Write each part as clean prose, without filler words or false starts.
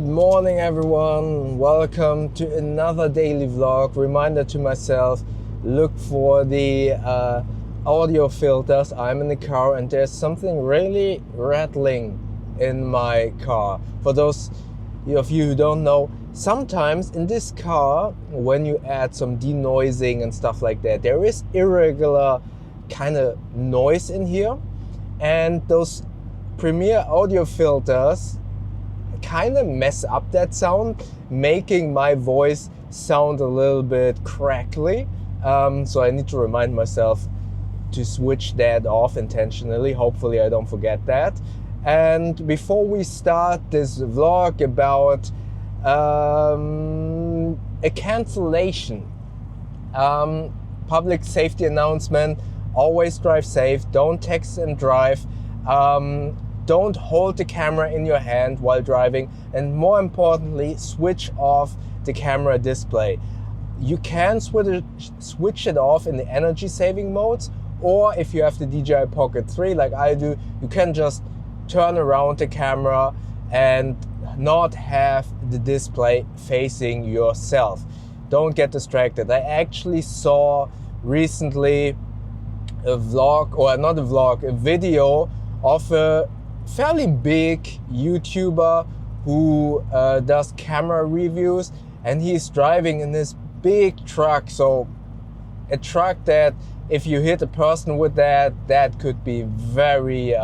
Good morning everyone, welcome to another daily vlog. Reminder to myself, look for the audio filters. I'm in the car and there's something really rattling in my car. For those of you who don't know, sometimes in this car, when you add some denoising and stuff like that, there is irregular kind of noise in here, and those Premiere audio filters kind of mess up that sound, making my voice sound a little bit crackly. So I need to remind myself to switch that off intentionally. Hopefully I don't forget that. And before we start this vlog about a cancellation, public safety announcement: always drive safe, don't text and drive. Don't hold the camera in your hand while driving, and more importantly, switch off the camera display. You can switch it off in the energy saving modes, or if you have the DJI Pocket 3 like I do, you can just turn around the camera and not have the display facing yourself. Don't get distracted. I actually saw recently a vlog, or not a vlog, a video of a fairly big YouTuber who does camera reviews, and he's driving in this big truck. So a truck that if you hit a person with that could be very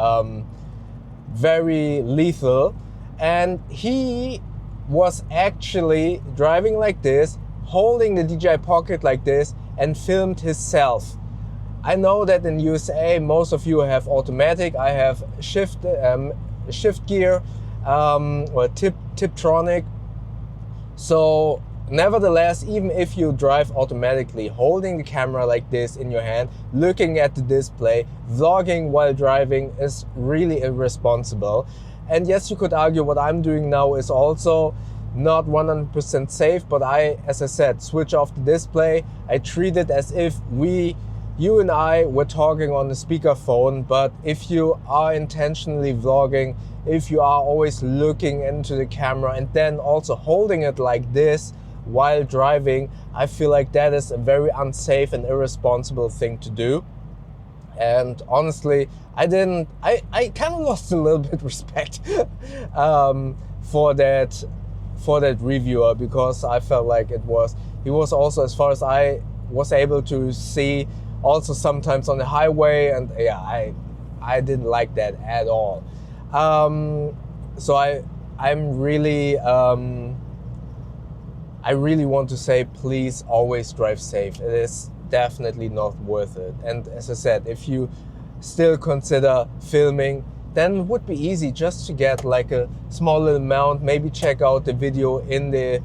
very lethal. And he was actually driving like this, holding the DJI Pocket like this, and filmed himself. I know that in USA most of you have automatic. I have shift gear or Tiptronic. So nevertheless, even if you drive automatically, holding the camera like this in your hand, looking at the display, vlogging while driving is really irresponsible. And yes, you could argue what I'm doing now is also not 100% safe, but as I said, switch off the display. I treat it as if you and I were talking on the speakerphone. But if you are intentionally vlogging, if you are always looking into the camera and then also holding it like this while driving, I feel like that is a very unsafe and irresponsible thing to do. And honestly, I kind of lost a little bit respect for that reviewer, because I felt like he was also, as far as I was able to see, also sometimes on the highway, and yeah, I didn't like that at all. So I really want to say, please always drive safe. It is definitely not worth it. And as I said, if you still consider filming, then it would be easy just to get like a small little mount. Maybe check out the video in the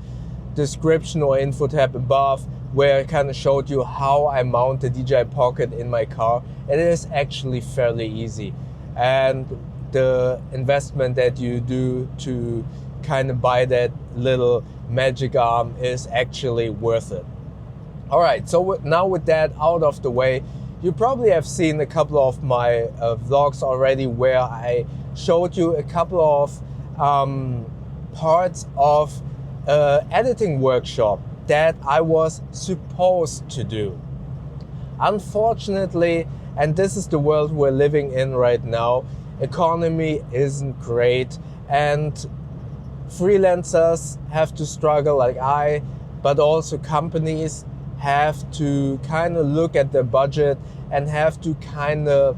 description or info tab above, where I kind of showed you how I mount the DJI Pocket in my car. It is actually fairly easy, and the investment that you do to kind of buy that little magic arm is actually worth it. All right, so now with that out of the way, you probably have seen a couple of my vlogs already where I showed you a couple of parts of editing workshop that I was supposed to do. Unfortunately, and this is the world we're living in right now, economy isn't great, and freelancers have to struggle like I, but also companies have to kind of look at their budget and have to kind of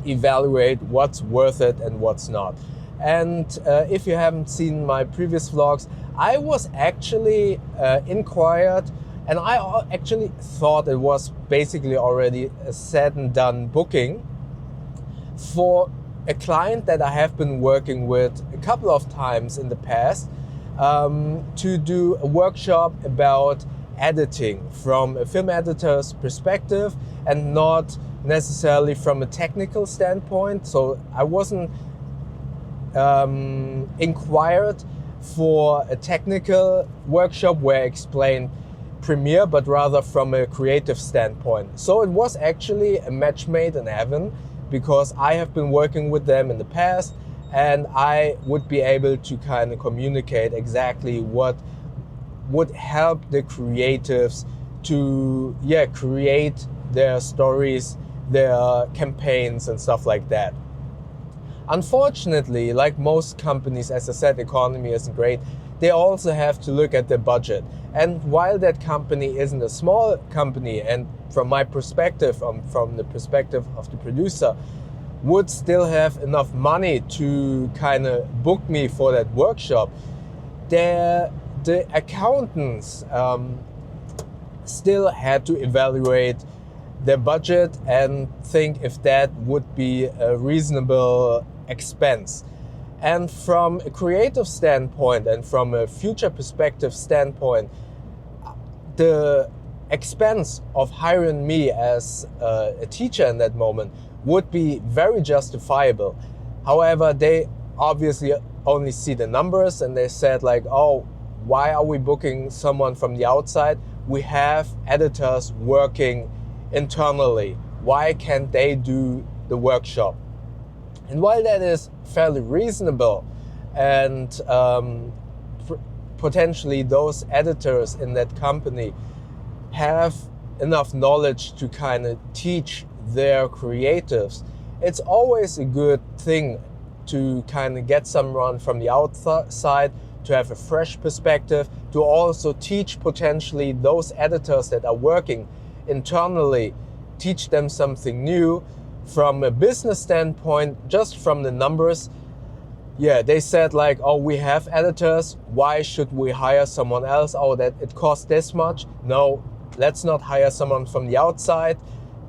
evaluate what's worth it and what's not. And if you haven't seen my previous vlogs, I was actually inquired, and I actually thought it was basically already a said and done booking for a client that I have been working with a couple of times in the past, to do a workshop about editing from a film editor's perspective and not necessarily from a technical standpoint. So I wasn't inquired for a technical workshop where I explain Premiere, but rather from a creative standpoint. So it was actually a match made in heaven, because I have been working with them in the past, and I would be able to kind of communicate exactly what would help the creatives to create their stories, their campaigns and stuff like that. Unfortunately, like most companies, as I said, economy isn't great. They also have to look at the budget. And while that company isn't a small company, and from my perspective, from the perspective of the producer, would still have enough money to kind of book me for that workshop, the accountants still had to evaluate their budget and think if that would be a reasonable expense. And from a creative standpoint and from a future perspective standpoint, the expense of hiring me as a teacher in that moment would be very justifiable. However, they obviously only see the numbers, and they said like, oh, why are we booking someone from the outside? We have editors working internally. Why can't they do the workshop? And while that is fairly reasonable, and potentially those editors in that company have enough knowledge to kind of teach their creatives, it's always a good thing to kind of get someone from the outside to have a fresh perspective, to also teach potentially those editors that are working internally, teach them something new. From a business standpoint, just from the numbers, they said like, oh, we have editors, why should we hire someone else? Oh, that it costs this much. No, let's not hire someone from the outside.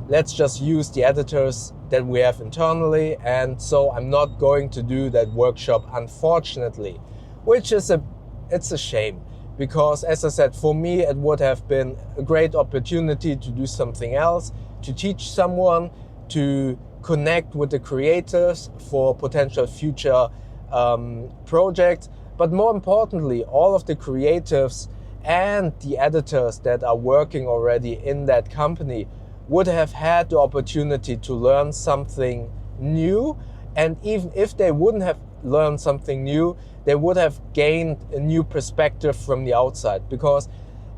Let's just use the editors that we have internally. And so I'm not going to do that workshop, unfortunately, which is it's a shame, because as I said, for me, it would have been a great opportunity to do something else, to teach someone, to connect with the creators for potential future projects. But more importantly, all of the creatives and the editors that are working already in that company would have had the opportunity to learn something new. And even if they wouldn't have learned something new, they would have gained a new perspective from the outside. Because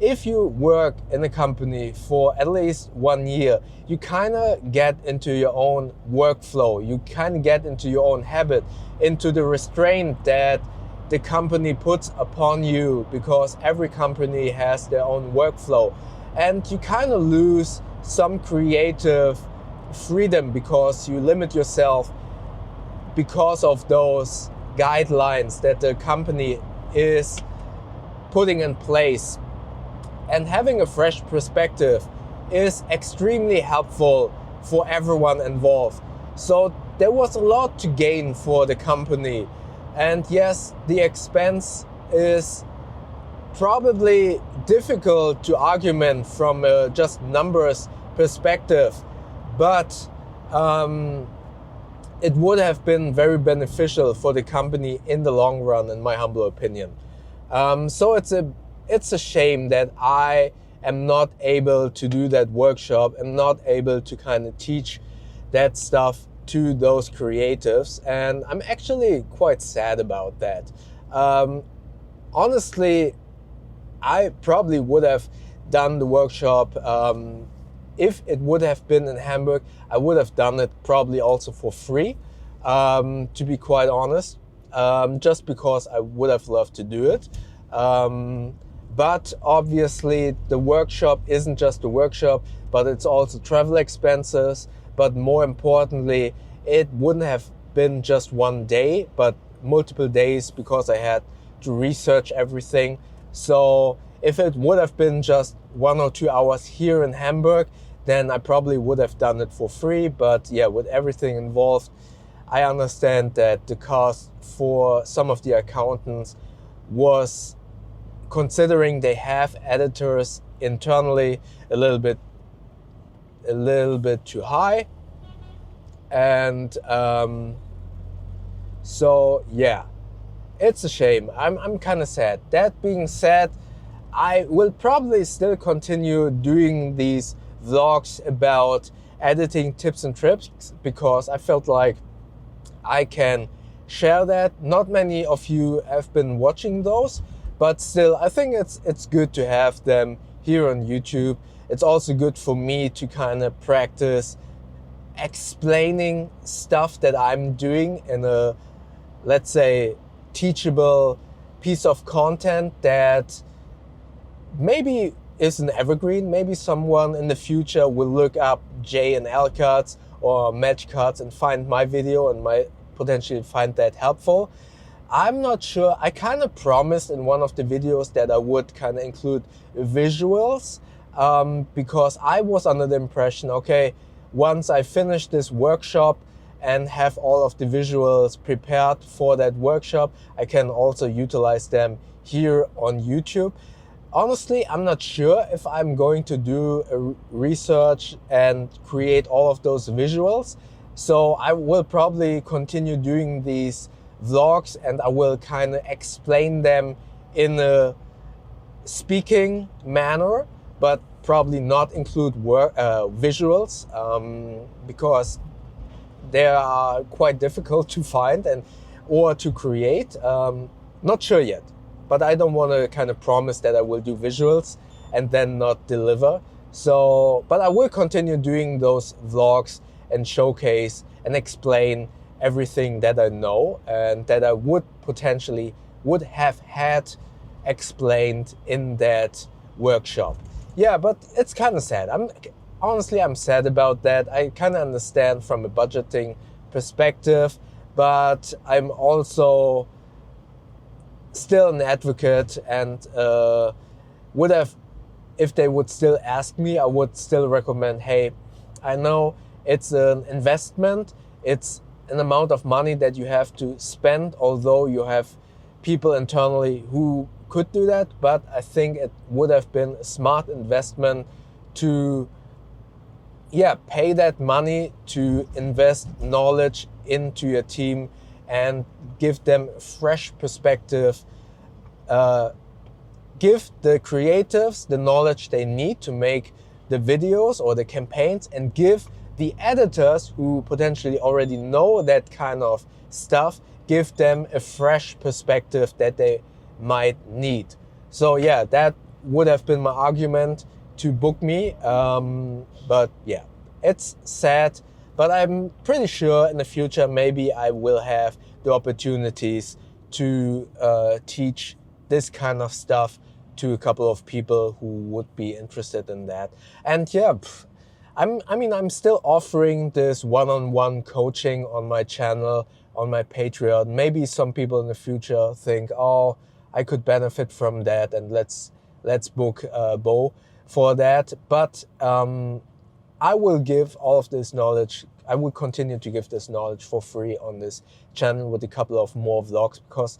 if you work in a company for at least 1 year, you kind of get into your own workflow. You kind of get into your own habit, into the restraint that the company puts upon you, because every company has their own workflow. And you kind of lose some creative freedom because you limit yourself because of those guidelines that the company is putting in place. And having a fresh perspective is extremely helpful for everyone involved. So there was a lot to gain for the company. And yes, the expense is probably difficult to argument from a just numbers perspective, but it would have been very beneficial for the company in the long run, in my humble opinion. So it's a shame that I am not able to do that workshop. I'm not able to kind of teach that stuff to those creatives, and I'm actually quite sad about that. Honestly, I probably would have done the workshop if it would have been in Hamburg. I would have done it probably also for free, to be quite honest, just because I would have loved to do it. But obviously the workshop isn't just a workshop, but it's also travel expenses. But more importantly, it wouldn't have been just one day, but multiple days, because I had to research everything. So if it would have been just 1 or 2 hours here in Hamburg, then I probably would have done it for free. But yeah, with everything involved, I understand that the cost for some of the accountants was, considering they have editors internally, a little bit too high. And so yeah, it's a shame. I'm kind of sad. That being said, I will probably still continue doing these vlogs about editing tips and tricks, because I felt like I can share that. Not many of you have been watching those, but still, I think it's good to have them here on YouTube. It's also good for me to kind of practice explaining stuff that I'm doing in a, let's say, teachable piece of content that maybe is an evergreen. Maybe someone in the future will look up J and L cuts or match cuts and find my video and might potentially find that helpful. I'm not sure. I kind of promised in one of the videos that I would kind of include visuals because I was under the impression, okay, once I finish this workshop and have all of the visuals prepared for that workshop, I can also utilize them here on YouTube. Honestly, I'm not sure if I'm going to do a research and create all of those visuals. So I will probably continue doing these vlogs and I will kind of explain them in a speaking manner, but probably not include visuals because they are quite difficult to find or to create. Not sure yet, but I don't want to kind of promise that I will do visuals and then not deliver. So, but I will continue doing those vlogs and showcase and explain everything that I know and that I would have had explained in that workshop. Yeah, but it's kind of sad. Honestly, I'm sad about that. I kind of understand from a budgeting perspective, but I'm also still an advocate and would have, if they would still ask me, I would still recommend, hey, I know it's an investment, it's an amount of money that you have to spend, although you have people internally who could do that, but I think it would have been a smart investment to pay that money to invest knowledge into your team and give them a fresh perspective, give the creatives the knowledge they need to make the videos or the campaigns, and give the editors who potentially already know that kind of stuff, give them a fresh perspective that they might need. So yeah, that would have been my argument to book me. But yeah, it's sad, but I'm pretty sure in the future maybe I will have the opportunities to teach this kind of stuff to a couple of people who would be interested in that. And yeah, I'm still offering this one-on-one coaching on my channel, on my Patreon. Maybe some people in the future think, oh, I could benefit from that, and let's book Bo for that. But I will give all of this knowledge. I will continue to give this knowledge for free on this channel with a couple of more vlogs, because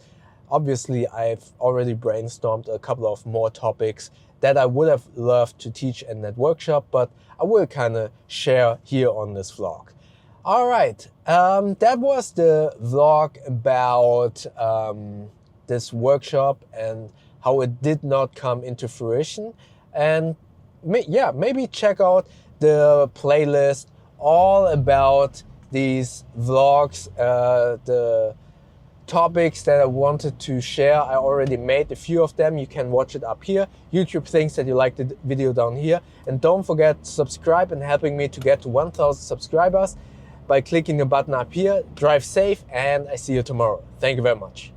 obviously I've already brainstormed a couple of more topics that I would have loved to teach in that workshop, but I will kind of share here on this vlog. All right, that was the vlog about this workshop and how it did not come into fruition. And maybe check out the playlist all about these vlogs, the topics that I wanted to share. I already made a few of them. You can watch it up here. YouTube thinks that you like the video down here. And don't forget to subscribe and helping me to get to 1,000 subscribers by clicking the button up here. Drive safe, and I see you tomorrow. Thank you very much.